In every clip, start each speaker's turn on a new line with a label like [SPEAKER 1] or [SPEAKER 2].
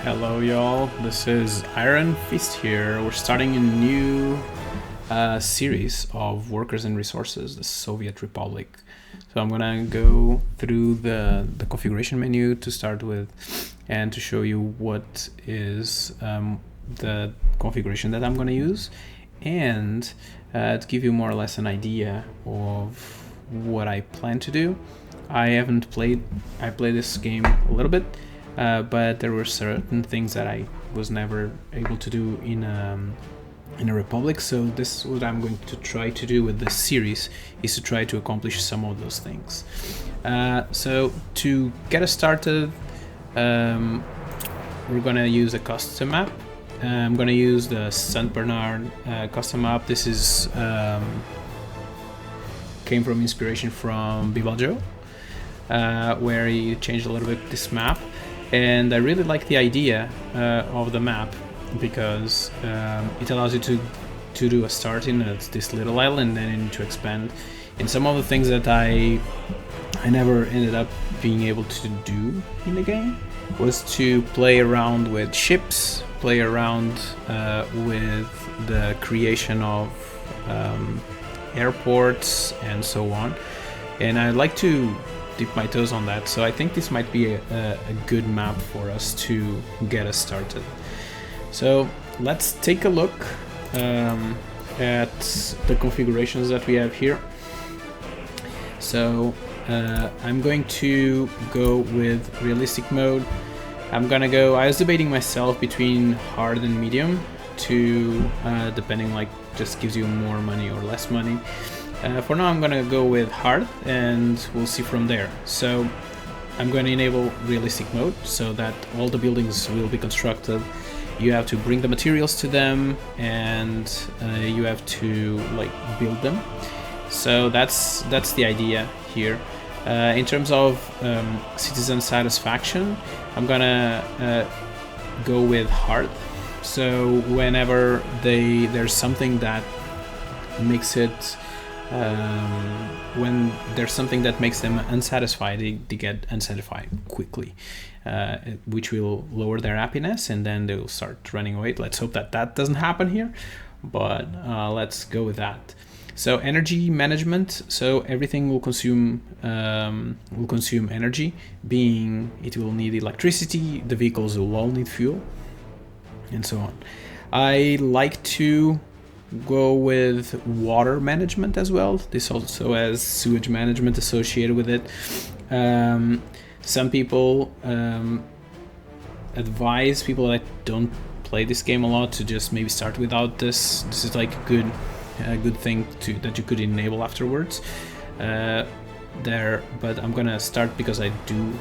[SPEAKER 1] Hello y'all, this is Iron Fist here. We're starting a new series of Workers and Resources, the Soviet Republic. So I'm gonna go through the configuration menu to start with and to show you what is the configuration that I'm gonna use, and to give you more or less an idea of what I plan to do. I played this game a little bit, but there were certain things that I was never able to do in a republic. So this is what I'm going to try to do with this series, is to try to accomplish some of those things. So to get us started, we're gonna use a custom map. I'm gonna use the St. Bernard custom map. This is came from inspiration from Bibaljo, where he changed a little bit this map. And I really like the idea of the map because it allows you to do a start in this little island, and then you need to expand. And some of the things that I never ended up being able to do in the game was to play around with ships, play around with the creation of airports and so on. And I like to dip my toes on that, so I think this might be a good map for us to get us started. So let's take a look at the configurations that we have here. So I'm going to go with realistic mode. I was debating myself between hard and medium to depending, like, just gives you more money or less money. For now I'm gonna go with hard, and we'll see from there. So I'm going to enable realistic mode so that all the buildings will be constructed. You have to bring the materials to them, and you have to build them. So that's the idea here. In terms of citizen satisfaction, I'm gonna go with hard. So whenever there's something that makes it when there's something that makes them unsatisfied, they get unsatisfied quickly, which will lower their happiness, and then they'll start running away. Let's hope that doesn't happen here, but let's go with that. So energy management, so everything will consume energy, being it will need electricity, the vehicles will all need fuel, and so on. I like to go with water management as well. This also has sewage management associated with it. Some people advise people that don't play this game a lot to just maybe start without this. This is like a good thing that you could enable afterwards there, but I'm gonna start because I do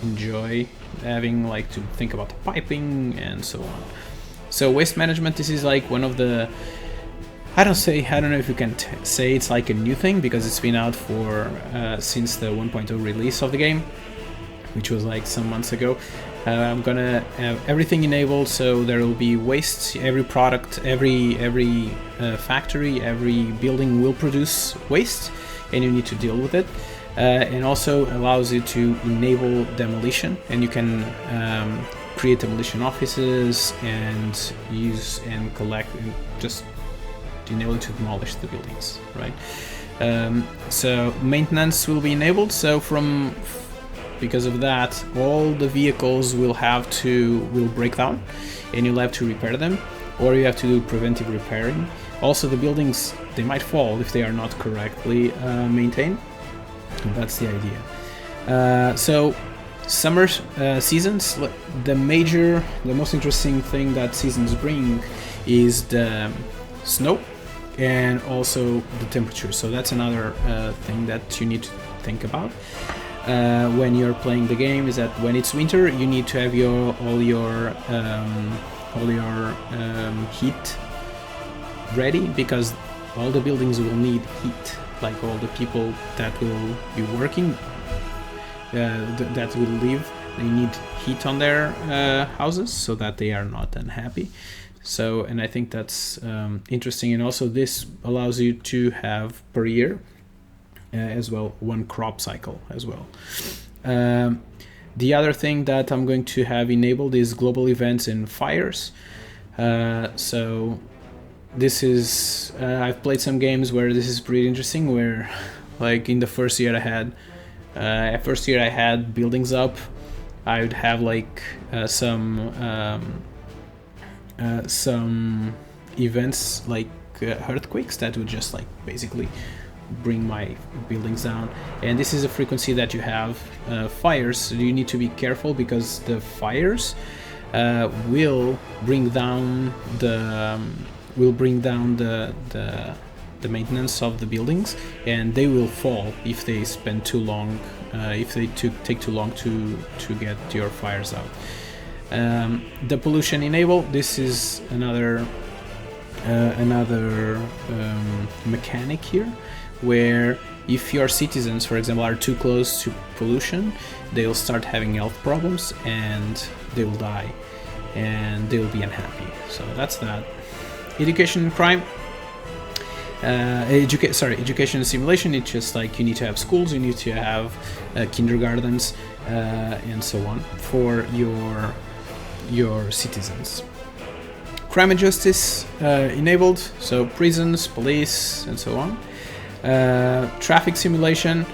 [SPEAKER 1] enjoy having to think about the piping and so on. So waste management, this is like one of the, I don't know if you can say it's like a new thing, because it's been out for since the 1.0 release of the game, which was like some months ago. I'm gonna have everything enabled, so there will be waste. Every product, every factory, every building will produce waste, and you need to deal with it. And also allows you to enable demolition, and you can create demolition offices and use and collect and just enable to demolish the buildings, right? So maintenance will be enabled. So because of that, all the vehicles will break down, and you'll have to repair them, or you have to do preventive repairing. Also, the buildings, they might fall if they are not correctly maintained. That's the idea. So summer seasons, the most interesting thing that seasons bring is the snow and also the temperature. So that's another thing that you need to think about when you're playing the game, is that when it's winter, you need to have all your heat ready, because all the buildings will need heat. Like all the people that will be working, that will live, they need heat on their houses so that they are not unhappy. So, and I think that's interesting. And also this allows you to have per year as well one crop cycle as well. The other thing that I'm going to have enabled is global events and fires. So this is, I've played some games where this is pretty interesting, where like in the first year I had buildings up, I would have like some events like earthquakes that would just like basically bring my buildings down. And this is a frequency that you have fires, so you need to be careful because the fires will bring down the maintenance of the buildings, and they will fall if they spend too long, if they take too long to get your fires out. The pollution enable, this is another mechanic here, where if your citizens, for example, are too close to pollution, they'll start having health problems and they will die and they will be unhappy. So that's that. Education and crime. Education and simulation, it's just like you need to have schools, you need to have kindergartens and so on for your citizens. Crime and justice enabled, so prisons, police, and so on. Traffic simulation,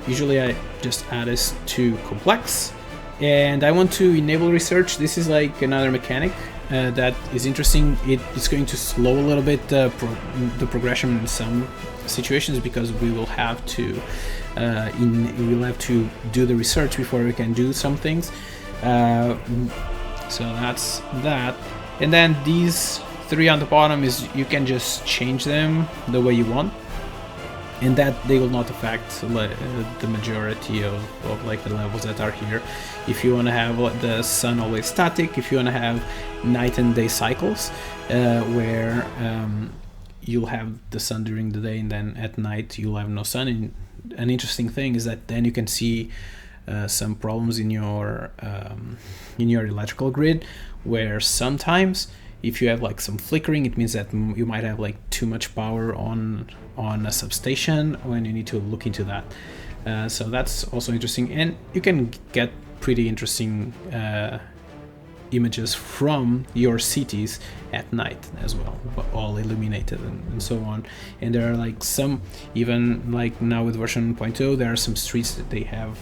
[SPEAKER 1] usually I just add this to complex, and I want to enable research. This is like another mechanic that is interesting. It's going to slow a little bit the progression in some situations, because we will have to do the research before we can do some things. So that's that. And then these three on the bottom is you can just change them the way you want, and that they will not affect the majority of like the levels that are here. If you want to have the sun always static, if you want to have night and day cycles, where you'll have the sun during the day and then at night you'll have no sun. And an interesting thing is that then you can see some problems in your electrical grid, where sometimes if you have like some flickering, it means that you might have like too much power on a substation, when you need to look into that. So that's also interesting, and you can get pretty interesting images from your cities at night as well, all illuminated and so on. And there are like some, even like now with version 1.0, there are some streets that they have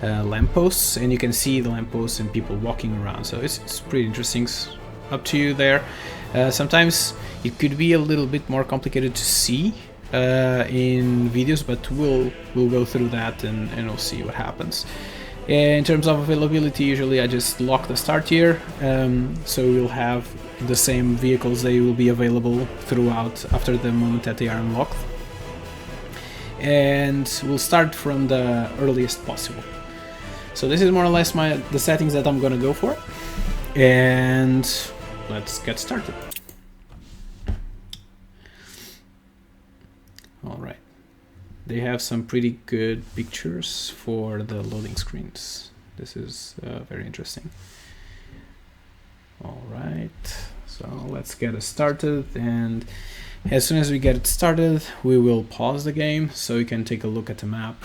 [SPEAKER 1] lampposts, and you can see the lampposts and people walking around. So it's pretty interesting. Up to you there. Sometimes it could be a little bit more complicated to see in videos, but we'll go through that and we'll see what happens. In terms of availability, usually I just lock the start here, so we'll have the same vehicles. They will be available throughout after the moment that they are unlocked, and we'll start from the earliest possible. So this is more or less the settings that I'm gonna go for, and let's get started. All right, they have some pretty good pictures for the loading screens. This is very interesting. All right, so let's get it started, and as soon as we get it started, we will pause the game so you can take a look at the map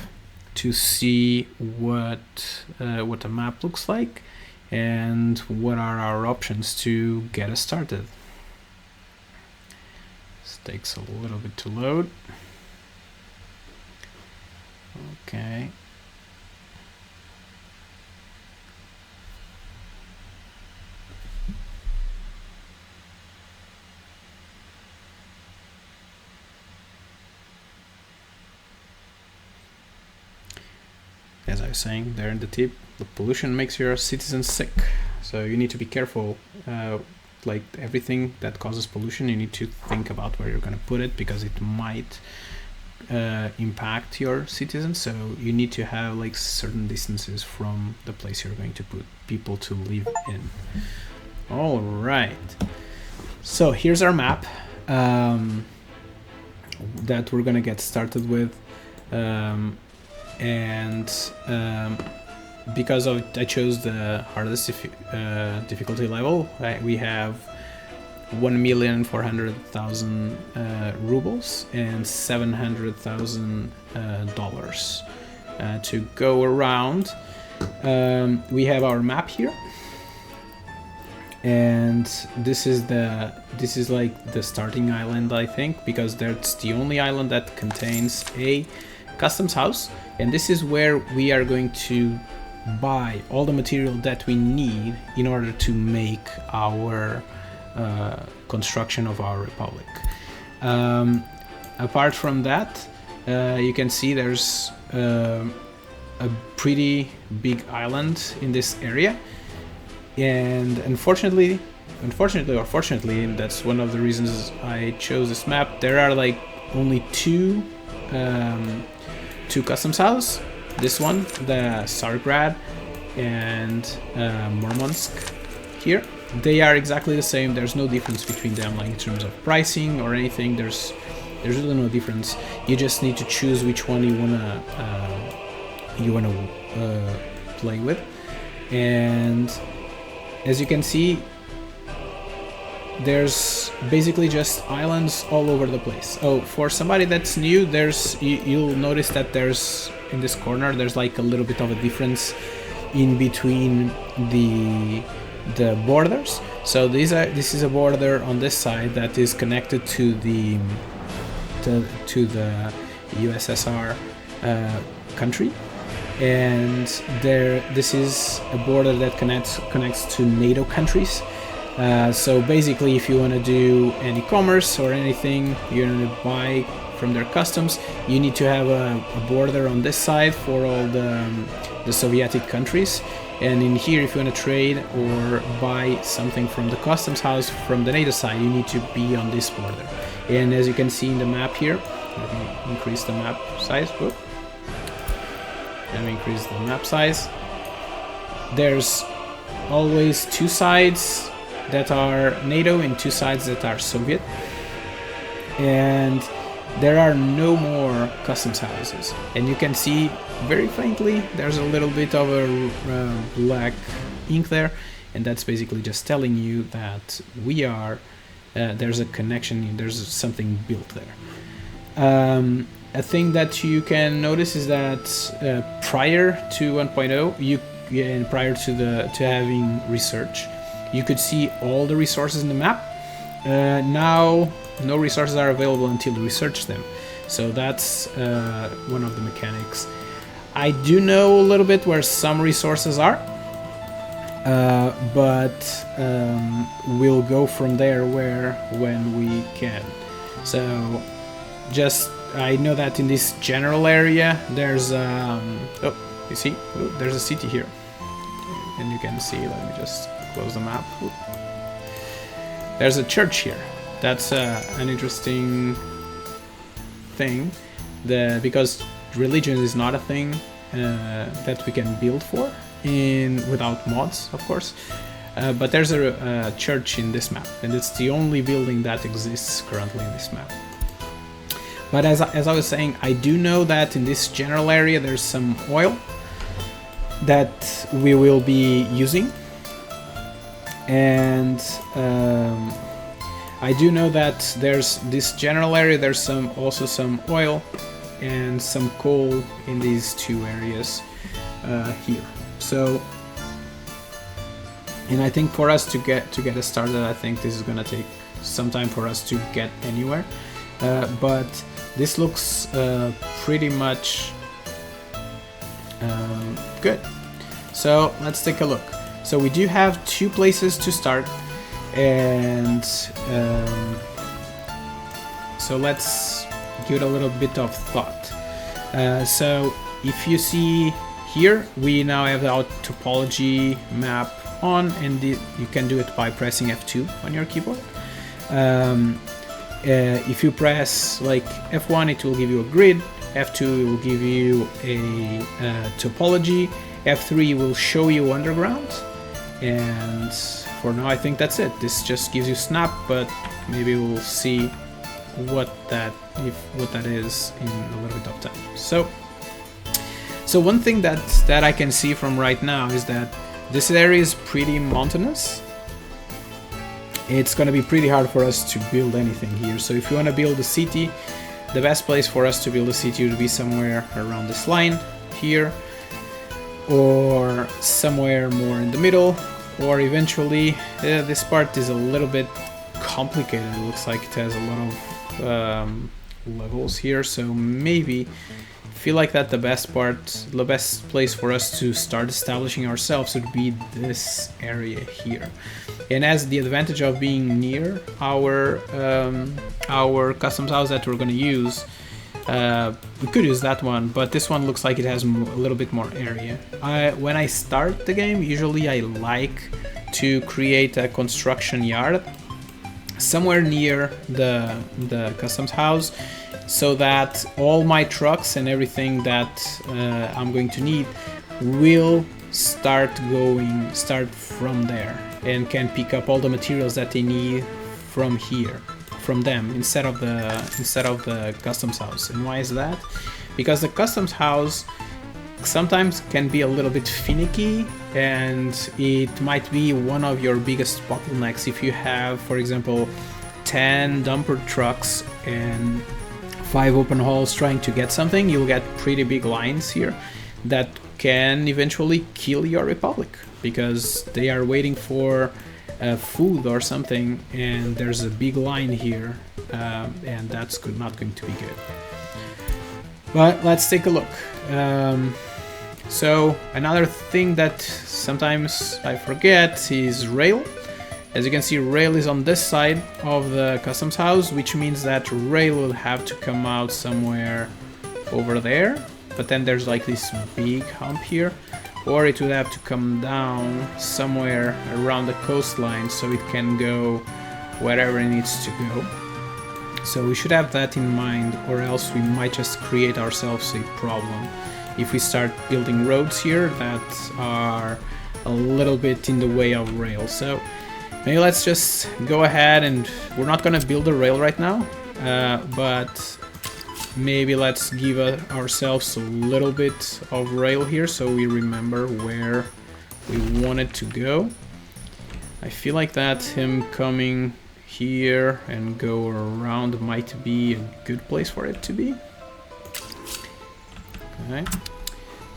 [SPEAKER 1] to see what the map looks like and what are our options to get us started. This takes a little bit to load. Okay. As I was saying there in the tip, the pollution makes your citizens sick, so you need to be careful. Like everything that causes pollution, you need to think about where you're going to put it, because it might impact your citizens. So you need to have like certain distances from the place you're going to put people to live in. All right, so here's our map that we're going to get started with. Because I chose the hardest difficulty level, we have 1,400,000 rubles and $700,000 to go around. We have our map here, and this is like the starting island, I think, because that's the only island that contains a customs house, and this is where we are going to buy all the material that we need in order to make our construction of our republic. Apart from that, you can see there's a pretty big island in this area, and unfortunately or fortunately, that's one of the reasons I chose this map, there are like only two customs houses. This one, the Tsargrad and Murmansk here, they are exactly the same. There's no difference between them, like in terms of pricing or anything. There's really no difference. You just need to choose which one you wanna play with. And as you can see, there's basically just islands all over the place. Oh, for somebody that's new, you'll notice that there's in this corner there's like a little bit of a difference in between the borders. So this is a border on this side that is connected to the USSR country, and this is a border that connects to NATO countries. So basically, if you want to do any commerce or anything, you want to buy from their customs, you need to have a border on this side for all the Soviet countries. And in here, if you want to trade or buy something from the customs house from the NATO side, you need to be on this border. And as you can see in the map here, let me increase the map size. Whoop. Let me increase the map size. There's always two sides that are NATO and two sides that are Soviet. And there are no more customs houses. And you can see very faintly there's a little bit of a black ink there, and that's basically just telling you that we are there's a connection, there's something built there. A thing that you can notice is that prior to 1.0, prior to having research, you could see all the resources in the map. Now no resources are available until you research them, so that's one of the mechanics. I do know a little bit where some resources are, but we'll go from there when we can. So just I know that in this general area there's oh, you see, there's a city here, and you can see, let me just close the map. There's a church here. That's an interesting thing, because religion is not a thing that we can build for without mods, of course. But there's a church in this map, and it's the only building that exists currently in this map. But as I was saying, I do know that in this general area there's some oil that we will be using, and I do know that there's this general area, there's also some oil and some coal in these two areas here. So, and I think for us to get us started, I think this is gonna take some time for us to get anywhere. But this looks pretty much good. So let's take a look. So we do have two places to start, and so let's give it a little bit of thought. So if you see here, we now have our topology map on, and you can do it by pressing F2 on your keyboard. If you press like F1, it will give you a grid. F2 will give you a topology. F3 will show you underground. And for now, I think that's it. This just gives you snap, but maybe we'll see what that is in a little bit of time. So one thing that I can see from right now is that this area is pretty mountainous, it's gonna be pretty hard for us to build anything here. So if you want to build a city, the best place for us to build a city would be somewhere around this line here, or somewhere more in the middle, or eventually this part is a little bit complicated. It looks like it has a lot of levels here, so maybe feel like that the best place for us to start establishing ourselves would be this area here. And as the advantage of being near our customs house that we're going to use, we could use that one, but this one looks like it has a little bit more area. When I start the game, usually I like to create a construction yard somewhere near the customs house, so that all my trucks and everything that I'm going to need will start from there and can pick up all the materials that they need from here, from them, instead of the customs house. And why is that? Because the customs house sometimes can be a little bit finicky, and it might be one of your biggest bottlenecks. If you have, for example, 10 dumper trucks and 5 open hauls trying to get something, you'll get pretty big lines here that can eventually kill your republic, because they are waiting for food or something, and there's a big line here, and that's not going to be good. But let's take a look. So another thing that sometimes I forget is rail. As you can see, rail is on this side of the customs house, which means that rail will have to come out somewhere over there. But then there's like this big hump here, or it would have to come down somewhere around the coastline so it can go wherever it needs to go. So we should have that in mind, or else we might just create ourselves a problem if we start building roads here that are a little bit in the way of rail. So maybe let's just go ahead, and we're not gonna build a rail right now, but maybe let's give ourselves a little bit of rail here so we remember where we wanted to go. I feel like that him coming here and go around might be a good place for it to be. Okay,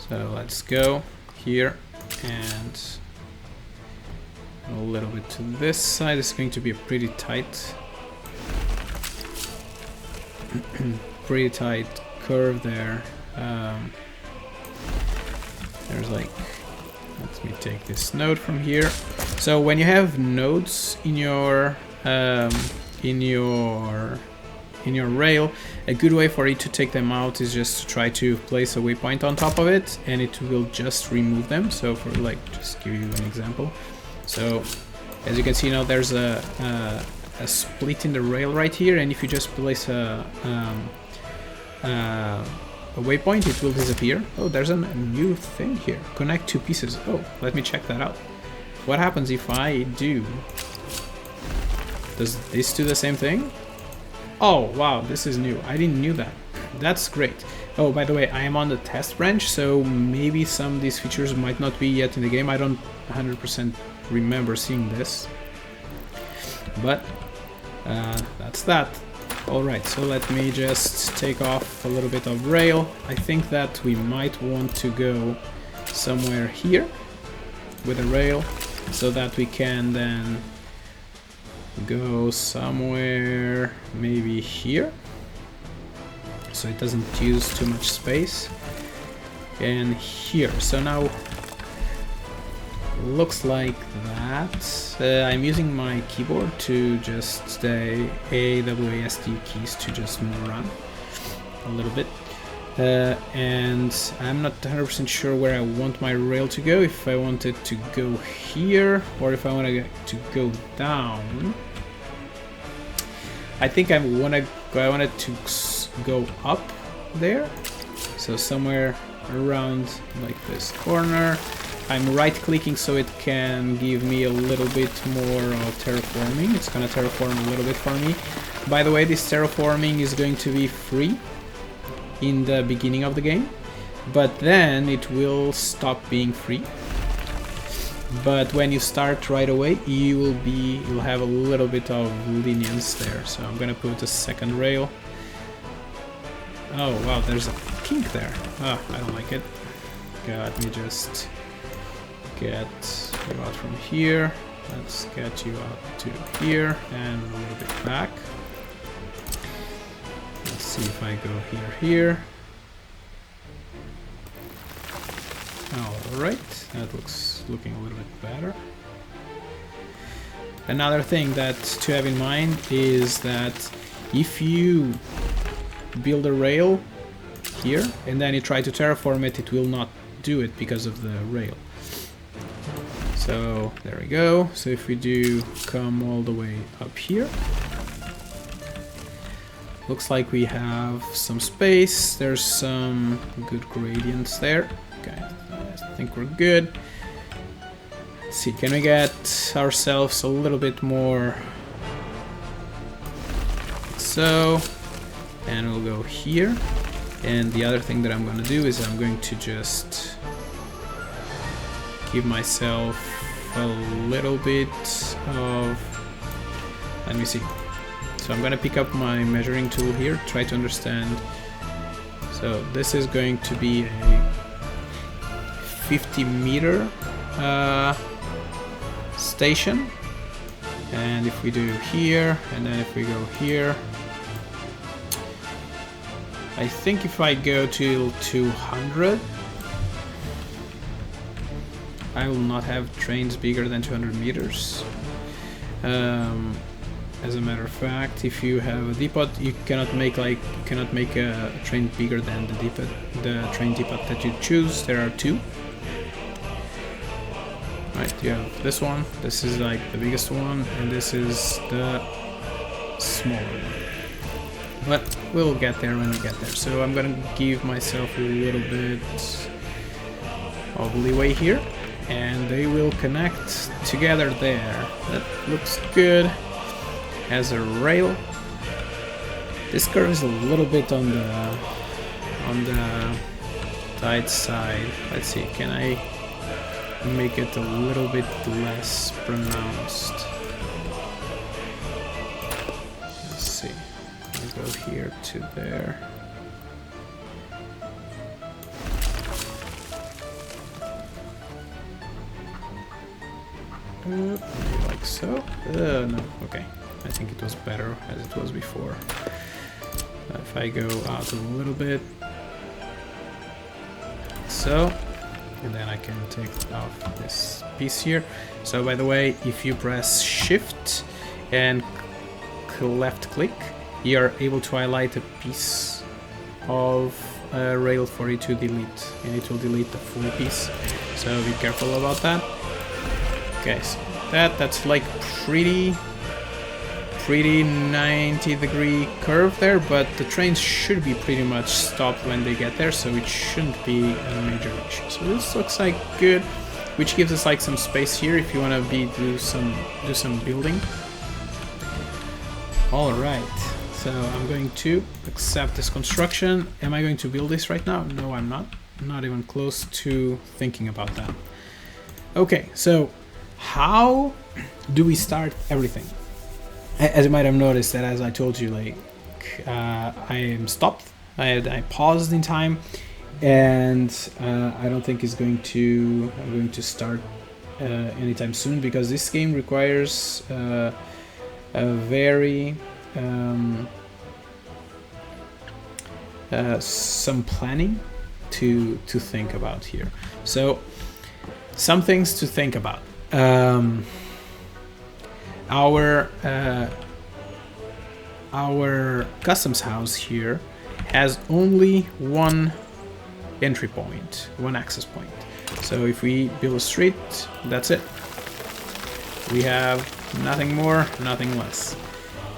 [SPEAKER 1] so let's go here and a little bit to this side. It's going to be a pretty tight pretty tight curve there. There's like, let me take this node from here. So when you have nodes in your rail, a good way for you to take them out is just to try to place a waypoint on top of it, and it will just remove them. So for like, just give you an example. So as you can see now, there's a split in the rail right here, and if you just place a waypoint, it will disappear. Oh, there's a new thing here. Connect 2 pieces. Oh, let me check that out. What happens if I do? Does this do the same thing? Oh, wow, this is new. I didn't knew that. That's great. Oh, by the way, I am on the test branch, so maybe some of these features might not be yet in the game. I don't 100% remember seeing this. But that's that. Alright, so let me just take off a little bit of rail. I think that we might want to go somewhere here with a rail, so that we can then go somewhere maybe here, so it doesn't use too much space, and here. So now looks like that. I'm using my keyboard to just the AWASD keys to just move around a little bit, and I'm not 100% sure where I want my rail to go. If I want it to go here, or if I want to go down. I think I want it to go up there, so somewhere around like this corner. I'm right clicking so it can give me a little bit more of terraforming. It's gonna terraform a little bit for me. By the way, this terraforming is going to be free in the beginning of the game, but then it will stop being free. but when you start right away, you'll have a little bit of lenience there. So I'm gonna put a second rail. Oh wow, there's a kink there. Ah, I don't like it. Okay, let me just get you out from here. Let's get you out to here and a little bit back. Let's see if I go here. Alright, that looking a little bit better. Another thing that to have in mind is that if you build a rail here and then you try to terraform it, it will not do it because of the rail. So there we go. So if we do come all the way up here, looks like we have some space. There's some good gradients there. Okay, I think we're good. Let's see, can we get ourselves a little bit more? So, and we'll go here. And the other thing that I'm going to do is I'm going to just give myself a little bit of, let me see. So I'm going to pick up my measuring tool here, try to understand. So this is going to be a 50-meter station. And if we do here, and then if we go here, I think if I go till 200, I will not have trains bigger than 200 meters. As a matter of fact, if you have a depot, you cannot make a train bigger than the train depot that you choose. There are two. Right, you have this one. This is like the biggest one, and this is the smaller one. But we'll get there when we get there. So I'm gonna give myself a little bit of leeway here, and they will connect together there. That looks good. As a rail, this curve is a little bit on the tight side. Let's see, can I make it a little bit less pronounced? Let's see, I'll go here to there. Maybe like so. No, okay. I think it was better as it was before. If I go out a little bit, so, and then I can take off this piece here. So by the way, if you press Shift and left click, you're able to highlight a piece of rail for you to delete, and it will delete the full piece. So be careful about that. Okay, so that's like pretty 90-degree curve there, but the trains should be pretty much stopped when they get there, so it shouldn't be a major issue. So this looks like good, which gives us like some space here if you want to do some building. All right, so I'm going to accept this construction. Am I going to build this right now? No, I'm not. I'm not even close to thinking about that. Okay, so how do we start everything? As you might have noticed that, as I told you, like I am stopped. I paused in time, and I don't think I'm going to start anytime soon, because this game requires a very some planning to think about here. So some things to think about. Our customs house here has only one entry point, one access point. So if we build a street, that's it. We have nothing more, nothing less.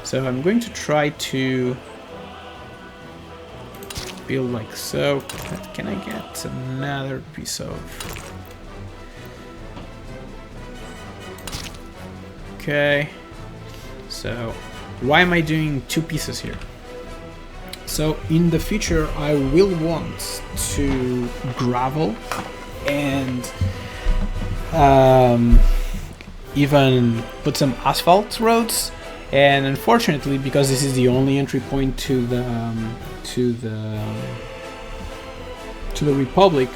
[SPEAKER 1] So I'm going to try to build like so. Can I get another piece of... Okay, so why am I doing two pieces here? So in the future I will want to gravel and even put some asphalt roads. And unfortunately, because this is the only entry point to the Republic,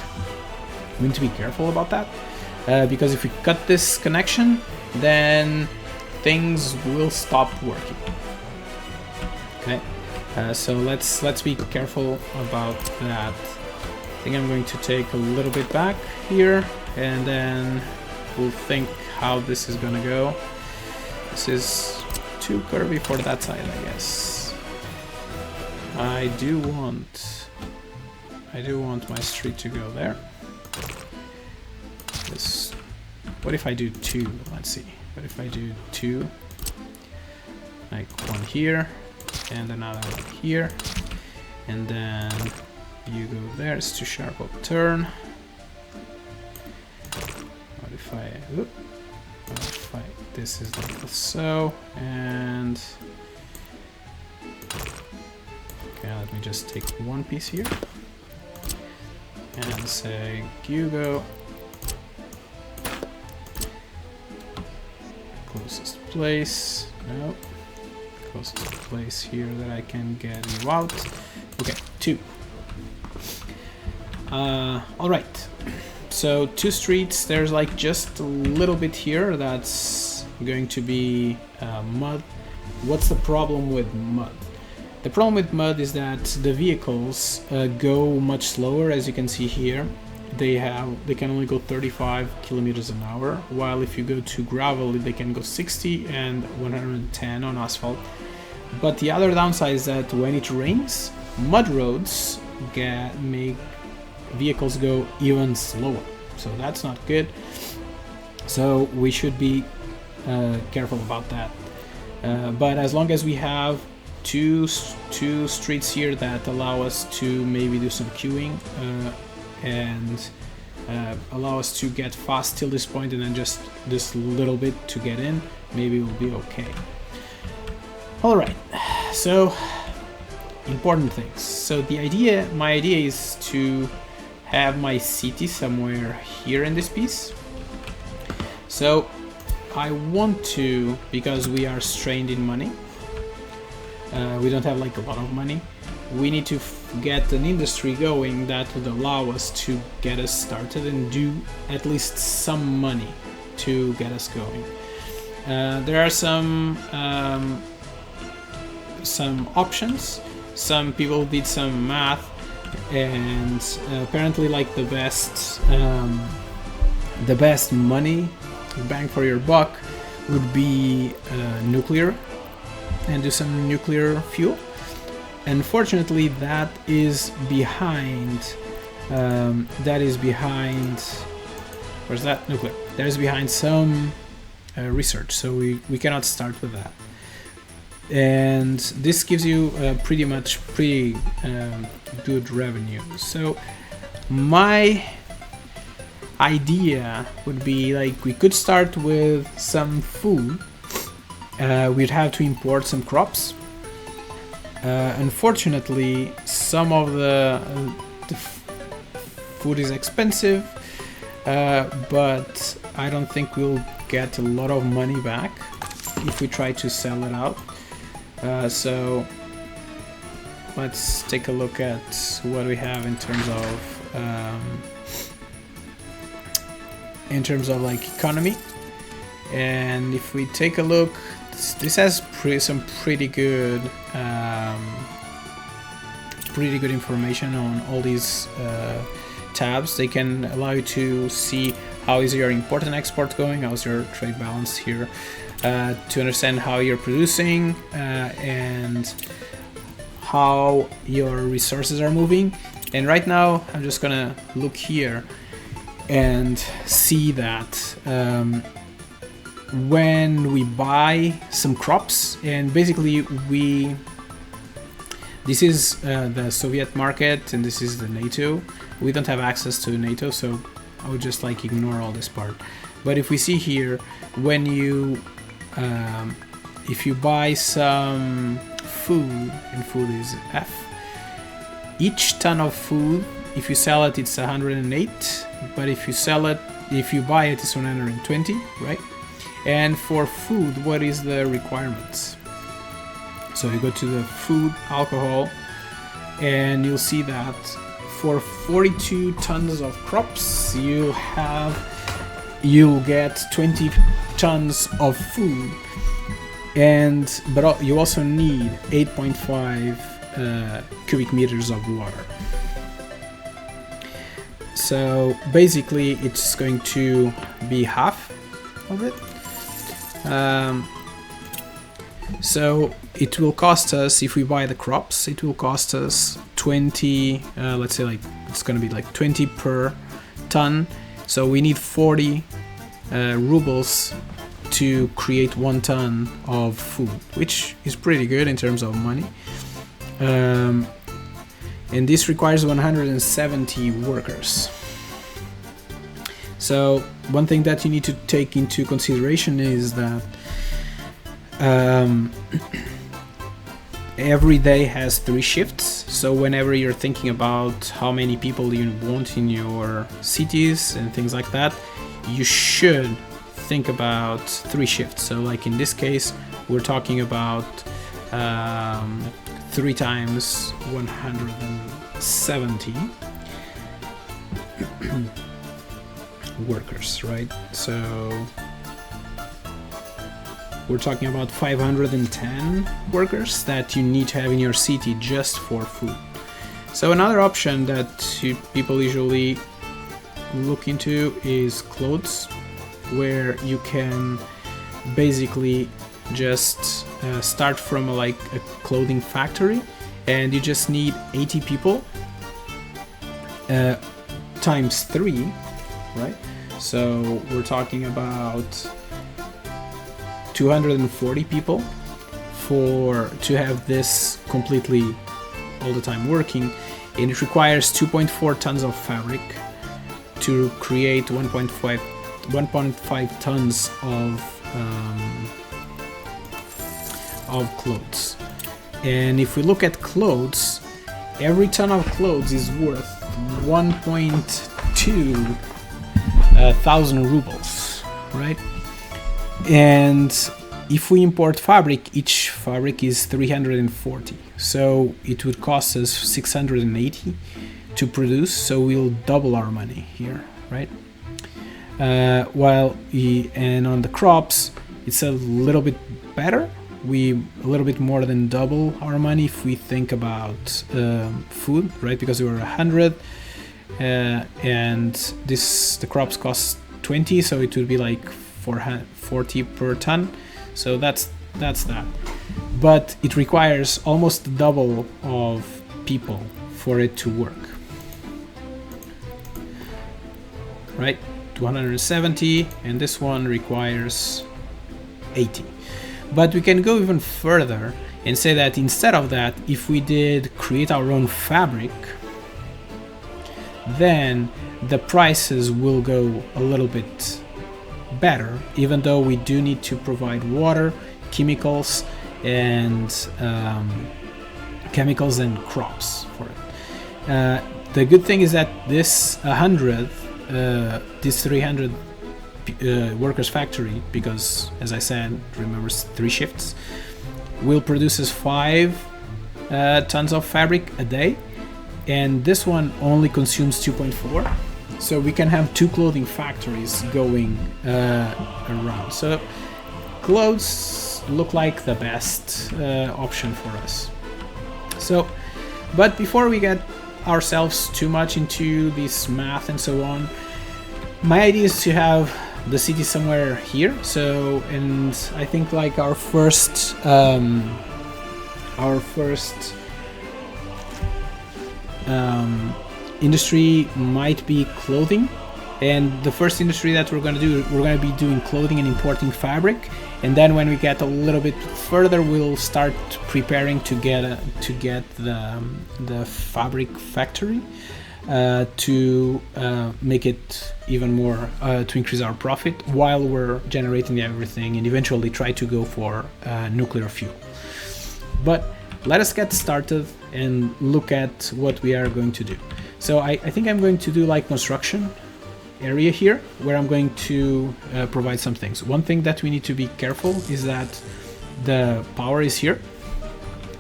[SPEAKER 1] we need to be careful about that. Because if we cut this connection, then things will stop working. Okay, so let's be careful about that. I think I'm going to take a little bit back here, and then we'll think how this is gonna go. This is too curvy for that side, I guess. I do want my street to go there. This, what if I do 2? Let's see. What if I do 2? Like one here and another one here, and then you go there. It's too sharp of a turn. What if I? This is like so, and okay, let me just take one piece here and say you go closest place. No, closest place here that I can get you out. Okay, 2. All right. So 2 streets. There's like just a little bit here that's going to be mud. What's the problem with mud? The problem with mud is that the vehicles go much slower, as you can see here. They can only go 35 kilometers an hour, while if you go to gravel, they can go 60 and 110 on asphalt. But the other downside is that when it rains, mud roads make vehicles go even slower, so that's not good. So we should be careful about that. But as long as we have two streets here that allow us to maybe do some queuing and allow us to get fast till this point, and then just this little bit to get in, maybe we'll be okay. All right, so important things. So my idea is to have my city somewhere here in this piece. So I want to, because we are strained in money, we don't have like a lot of money, we need to get an industry going that would allow us to get us started and do at least some money to get us going. There are some options. Some people did some math, and apparently like the best money bang for your buck would be nuclear, and do some nuclear fuel. Unfortunately, that is behind where's that? Nuclear. That is behind some research, so we cannot start with that. And this gives you pretty good revenue. So my idea would be like we could start with some food. We'd have to import some crops. Unfortunately, some of the food is expensive, but I don't think we'll get a lot of money back if we try to sell it out. So let's take a look at what we have in terms of like economy. And if we take a look, this has some pretty good information on all these tabs. They can allow you to see how is your import and export going, how's your trade balance here, to understand how you're producing and how your resources are moving. And right now I'm just gonna look here and see that when we buy some crops, and basically this is the Soviet market and this is the NATO. We don't have access to NATO, so I would just like ignore all this part. But if we see here, when you if you buy some food, and food is F, each ton of food, if you sell it, it's 108, but if you sell it if you buy it, it's 120, right? And for food, what is the requirements? So you go to the food, alcohol, and you'll see that for 42 tons of crops, you'll get 20 tons of food, but you also need 8.5 cubic meters of water. So basically it's going to be half of it. So it will cost us, if we buy the crops, it will cost us 20, let's say like it's gonna be like 20 per ton. So we need 40 rubles to create 1 ton of food, which is pretty good in terms of money. And this requires 170 workers. So one thing that you need to take into consideration is that every day has 3 shifts. So whenever you're thinking about how many people you want in your cities and things like that, you should think about 3 shifts. So like in this case, we're talking about 3 times 170 workers, right? So we're talking about 510 workers that you need to have in your city just for food. So another option that people usually look into is clothes, where you can basically just start from a clothing factory, and you just need 80 people times 3, right? So we're talking about 240 people to have this completely all the time working, and it requires 2.4 tons of fabric to create 1.5 tons of clothes. And if we look at clothes, every ton of clothes is worth 1.2 thousand rubles, right? And if we import fabric, each fabric is 340, so it would cost us 680 to produce, so we'll double our money here, right? And on the crops, it's a little bit better. We a little bit more than double our money if we think about food, right? Because we were 100, and the crops cost 20, so it would be like 40 per ton. So that's that. But it requires almost double of people for it to work, right? 270, and this one requires 80. But we can go even further and say that instead of that, if we did create our own fabric, then the prices will go a little bit better, even though we do need to provide water, chemicals and crops for it. The good thing is that this 300 workers factory, because as I said, remember 3 shifts, will produce us 5 tons of fabric a day, and this one only consumes 2.4, so we can have 2 clothing factories going around. So clothes look like the best option for us. So, but before we get ourselves too much into this math and so on, my idea is to have the city somewhere here. So, and I think like our first industry might be clothing, and the first industry that we're going to be doing clothing and importing fabric, and then when we get a little bit further, we'll start preparing to get the fabric factory to make it even more, to increase our profit while we're generating everything, and eventually try to go for nuclear fuel. But let us get started and look at what we are going to do. So I think I'm going to do like construction area here where I'm going to provide some things. One thing that we need to be careful is that the power is here,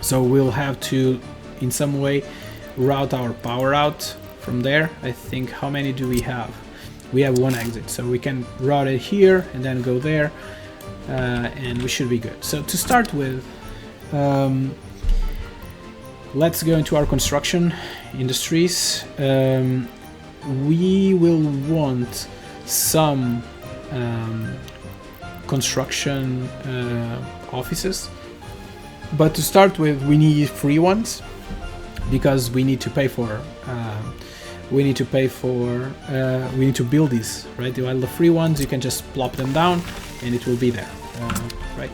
[SPEAKER 1] so we'll have to in some way route our power out from there. I think, how many do we have? We have one exit, so we can route it here and then go there, and we should be good. So to start with, let's go into our construction industries. We will want some construction offices, but to start with we need free ones because we need to pay for we need to build these, right? While the free ones you can just plop them down and it will be there, right?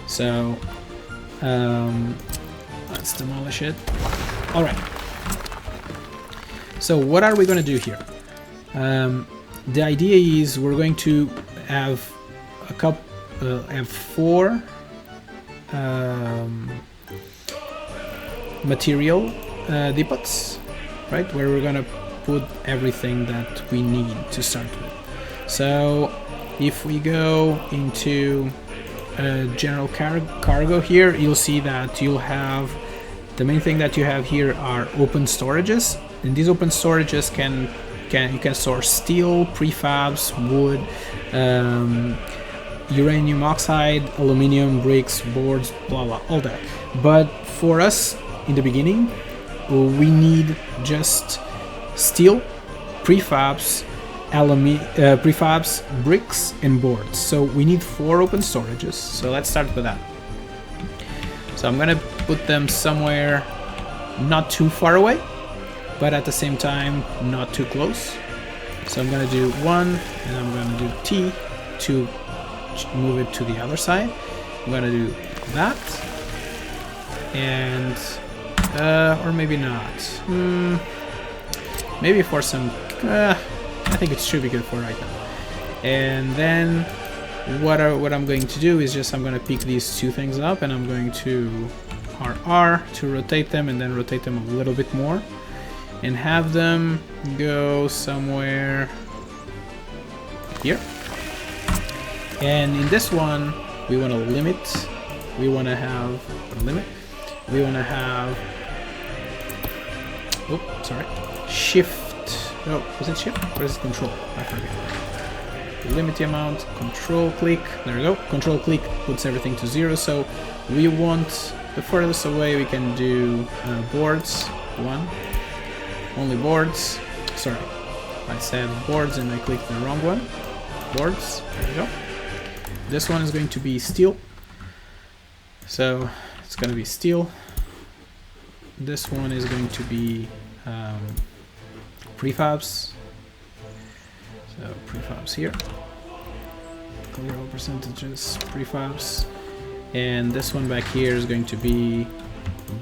[SPEAKER 1] So let's demolish it. All right, so what are we going to do here? The idea is we're going to have have 4 material depots, right, where we're gonna put everything that we need to start with. So if we go into general cargo here, you'll see that you'll have the main thing that you have here are open storages, and these open storages you can store steel, prefabs, wood, uranium oxide, aluminum, bricks, boards, blah blah, all that. But for us in the beginning, we need just steel, prefabs, bricks, and boards. So we need 4 open storages. So let's start with that. So I'm gonna put them somewhere not too far away, but at the same time not too close. So I'm gonna do 1, and I'm gonna do T to move it to the other side. I'm gonna do that, and or maybe not. Maybe for some. I think it should be good for right now. And then what I'm going to do is just I'm gonna pick these 2 things up, and I'm going to RR to rotate them, and then rotate them a little bit more, and have them go somewhere here. And in this one, we want to limit. We want to have a limit. We want to have. Oh, sorry. Shift. Oh, was it shift or is it control? I forget. Limit the amount. Control click. There we go. Control click puts everything to 0. So we want the furthest away we can do boards. 1. Only boards. Sorry, I said boards and I clicked the wrong one. Boards. There we go. This one is going to be steel, so it's going to be steel. This one is going to be prefabs, so prefabs here, clear all percentages, prefabs, and this one back here is going to be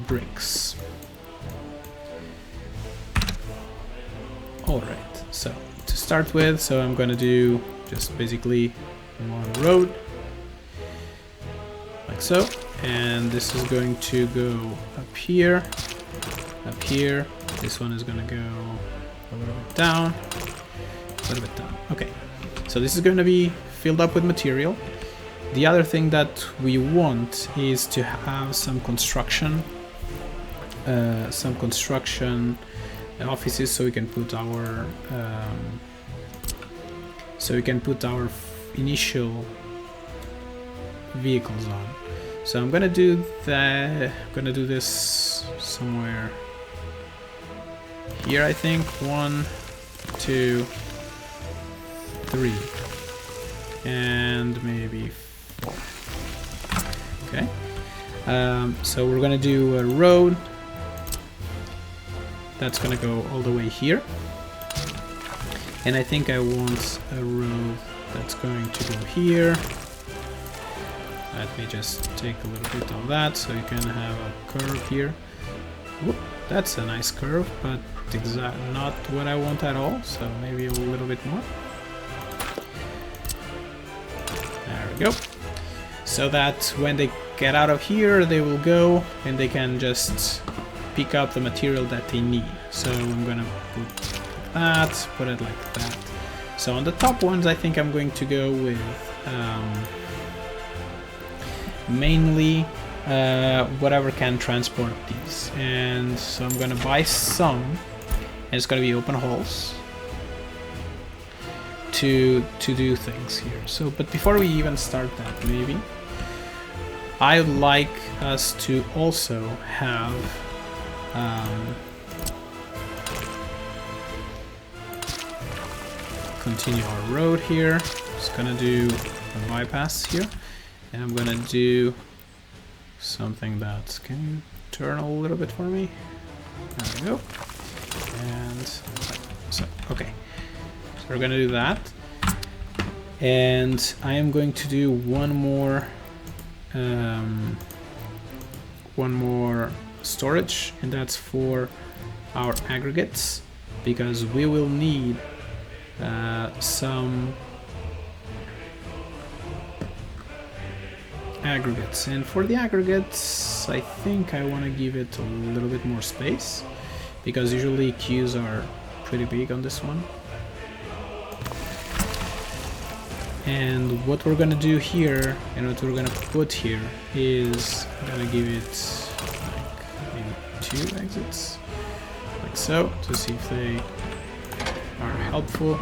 [SPEAKER 1] bricks. Alright, so to start with, so I'm going to do just basically 1 road, like so, and this is going to go up here, this one is going to go a little bit down, okay, so this is going to be filled up with material. The other thing that we want is to have some construction offices, so we can put our initial vehicles on. So I'm gonna do that. I'm gonna do this somewhere here, I think. 1, 2, 3, and maybe 4. Okay. So we're gonna do a road that's gonna go all the way here, and I think I want a road that's going to go here. Let me just take a little bit of that so you can have a curve here. Whoop, that's a nice curve, but not what I want at all, so maybe a little bit more. There we go. So that when they get out of here, they will go and they can just pick up the material that they need. So I'm gonna put it like that, So on the top ones, I think I'm going to go with mainly whatever can transport these. And so I'm gonna buy some, and it's gonna be open holes to do things here. So, but before we even start that, maybe I'd like us to also have continue our road here. Just gonna do a bypass here, and I'm gonna do something that can turn a little bit for me. There we go. And so, okay. So we're gonna do that, and I am going to do one more storage, and that's for our aggregates, because we will need some aggregates. And for the aggregates, I think I want to give it a little bit more space, because usually queues are pretty big on this one. And what we're gonna do here, and what we're gonna put here, is I'm gonna give it like maybe 2 exits, like so, to see if they are helpful.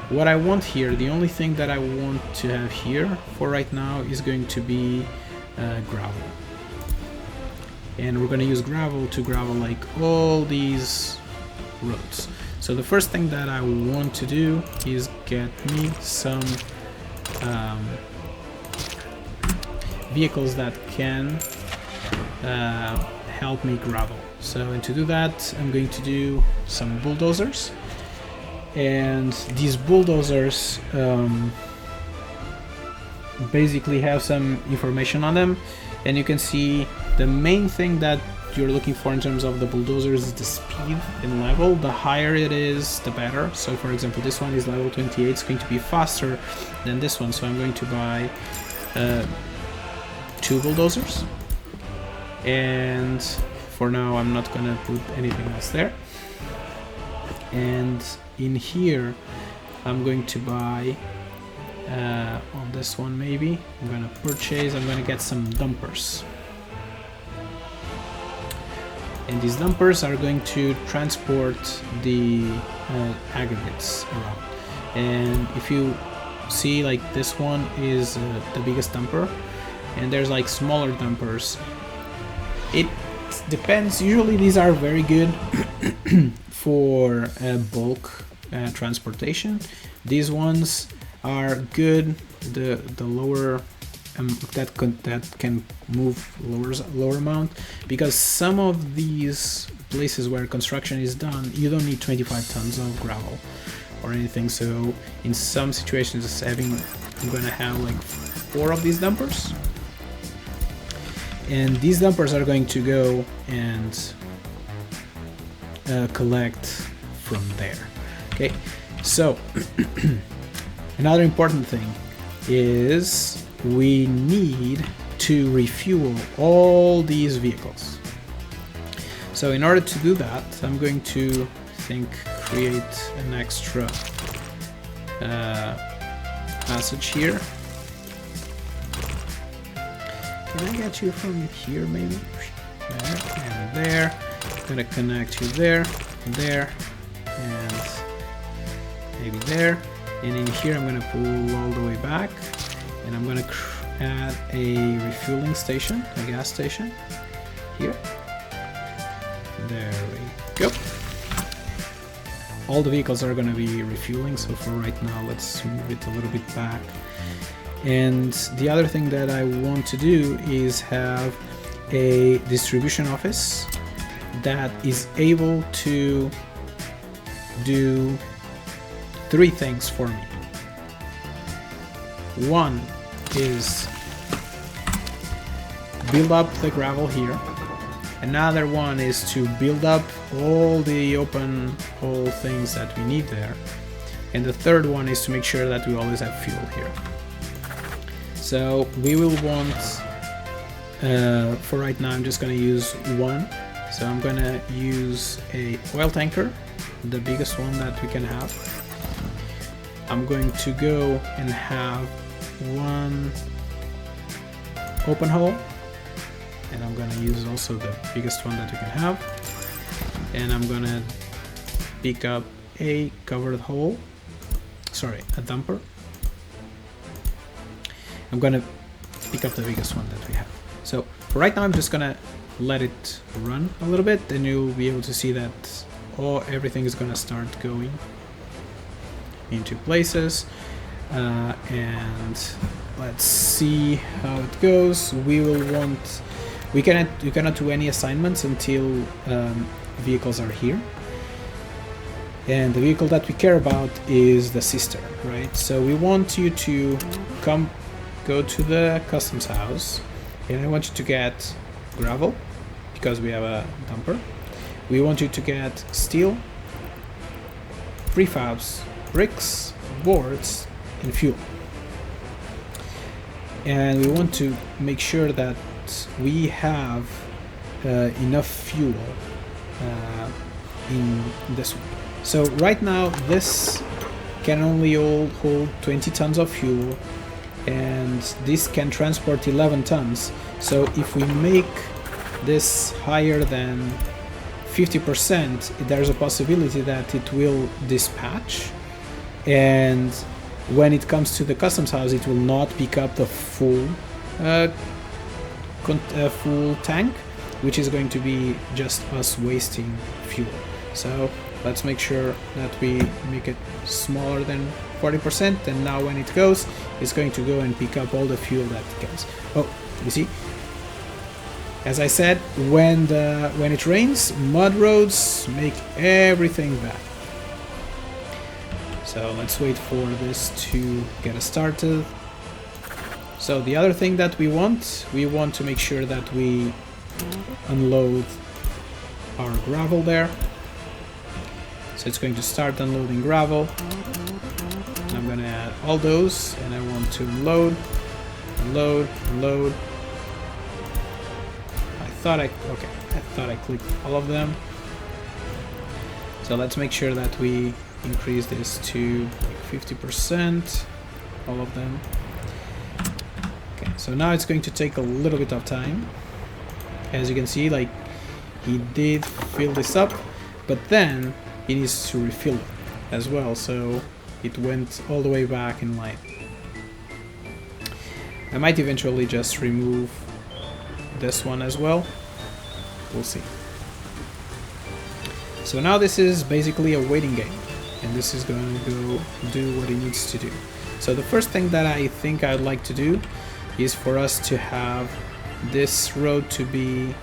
[SPEAKER 1] What I want here, the only thing that I want to have here for right now is going to be gravel. And we're gonna use gravel to gravel like all these roads. So the first thing that I want to do is get me some vehicles that can help me gravel. So, and to do that, I'm going to do some bulldozers. And these bulldozers basically have some information on them, and you can see the main thing that you're looking for in terms of the bulldozers is the speed and level. The higher it is, the better. So for example, this one is level 28, it's going to be faster than this one, so I'm going to buy 2 bulldozers, and for now I'm not gonna put anything else there. And in here I'm going to buy on this one, maybe I'm gonna get some dumpers. And these dumpers are going to transport the aggregates around. And if you see, like, this one is the biggest dumper, and there's like smaller dumpers. It depends. Usually these are very good for bulk transportation. These ones are good. The lower that can move lower amount, because some of these places where construction is done, you don't need 25 tons of gravel or anything. So in some situations, I'm gonna have like 4 of these dumpers, and these dumpers are going to go and collect from there. Okay, so another important thing is we need to refuel all these vehicles. So in order to do that, I'm going to create an extra passage here. Can I get you from here, maybe? There and there. I'm gonna connect you there, there, and maybe there. And in here I'm gonna pull all the way back, and I'm gonna add a refueling station, a gas station here. There we go. All the vehicles are gonna be refueling, so for right now let's move it a little bit back. And the other thing that I want to do is have a distribution office that is able to do 3 things for me. One is build up the gravel here. Another one is to build up all the open hole things that we need there. And the third one is to make sure that we always have fuel here. So we will want, for right now I'm just gonna use 1. So I'm gonna use a oil tanker, the biggest one that we can have. I'm going to go and have one open hole, and I'm gonna use also the biggest one that you can have, and I'm gonna pick up a covered hole, sorry, a dumper. I'm gonna pick up the biggest one that we have. So for right now I'm just gonna let it run a little bit, then you'll be able to see that everything is gonna start going into places, and let's see how it goes. We cannot do any assignments until vehicles are here, and the vehicle that we care about is the cistern, right? So we want you to go to the customs house, and I want you to get gravel because we have a dumper. We want you to get steel, prefabs, bricks, boards, and fuel. And we want to make sure that we have enough fuel in this one. So right now this can only hold 20 tons of fuel, and this can transport 11 tons. So if we make this higher than 50%, there's a possibility that it will dispatch, and when it comes to the customs house it will not pick up the full full tank, which is going to be just us wasting fuel. So let's make sure that we make it smaller than 40%, and now when it goes, it's going to go and pick up all the fuel that it gets. Oh, you see? As I said, when it rains, mud roads make everything bad. So let's wait for this to get us started. So the other thing that we want to make sure that we unload our gravel there. So it's going to start unloading gravel. I'm gonna add all those, and I want to load. I thought I clicked all of them. So let's make sure that we increase this to like 50%, all of them. Okay, so now it's going to take a little bit of time. As you can see, like, he did fill this up, but then he needs to refill it as well, so it went all the way back in line. I might eventually just remove this one as well. We'll see. So now this is basically a waiting game, and this is going to go do what it needs to do. So the first thing that I think I'd like to do is for us to have this road to be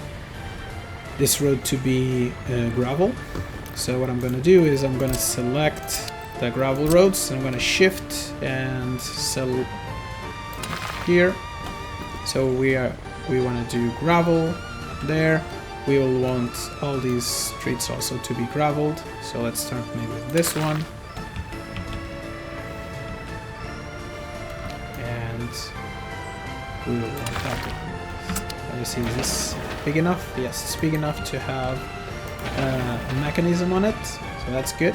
[SPEAKER 1] gravel. So what I'm going to do is I'm going to select the gravel roads, and I'm going to shift and select here. So we want to do gravel there. We will want all these streets also to be graveled. So let's start maybe with this one. And we will want that one. Let me see, is this big enough? Yes, it's big enough to have a mechanism on it. So that's good.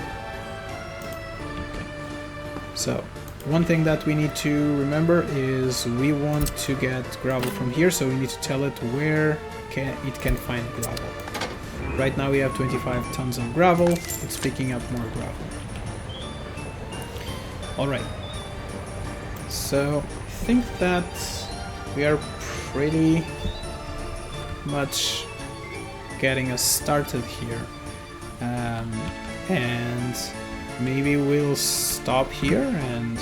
[SPEAKER 1] So one thing that we need to remember is we want to get gravel from here, so we need to tell it where it can find gravel. Right now we have 25 tons of gravel, it's picking up more gravel. Alright, so I think that we are pretty much getting us started here. And maybe we'll stop here and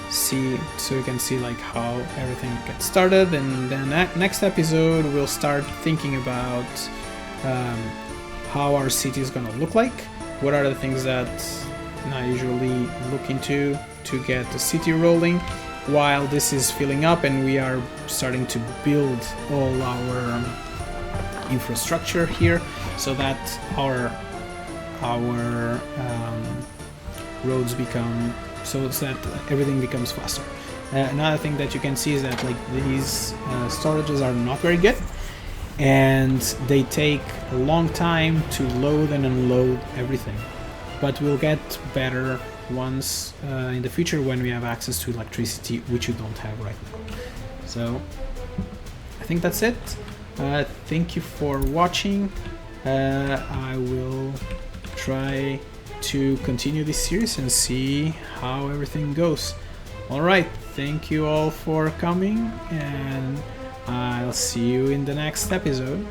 [SPEAKER 1] see, so we can see like how everything gets started, and then next episode we'll start thinking about how our city is gonna look like. What are the things that I usually look into to get the city rolling while this is filling up and we are starting to build all our infrastructure here, so that our roads become, so that everything becomes faster. Another thing that you can see is that like these storages are not very good, and they take a long time to load and unload everything. but we'll get better ones in the future when we have access to electricity, which we don't have right now. So I think that's it. Thank you for watching. I will try to continue this series and see how everything goes. Alright, thank you all for coming, and I'll see you in the next episode.